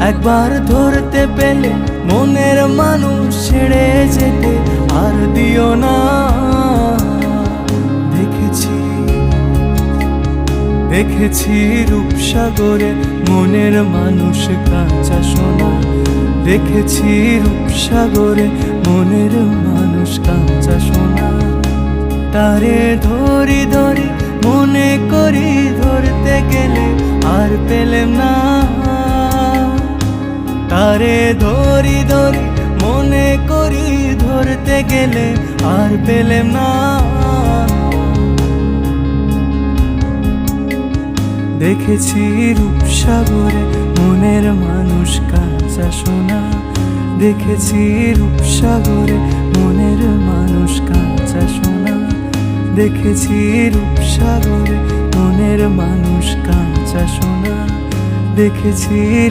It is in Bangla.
একবার ধরতে পেলে মনের মানুষ ছেড়ে যেতে আর দিও না। দেখেছি দেখেছি রূপসাগরে মনের মানুষ কাঁচা সোনা। দেখেছি রূপসাগরে মনের মানুষ কাঁচা সোনা। তারে ধরি ধরি মনে করি ধরতে গেলে আর পেলেম না। তারে ধরি ধরি মনে করি ধরতে গেলে আর পেলেম না। দেখেছি রূপসাগরে মনের মানুষ কাঁচা সোনা। দেখেছি রূপসাগরে মনের মানুষ কাঁচা সোনা। দেখেছি রূপসাগরে মনের মানুষ কাঁচা সোনা। দেখেছি।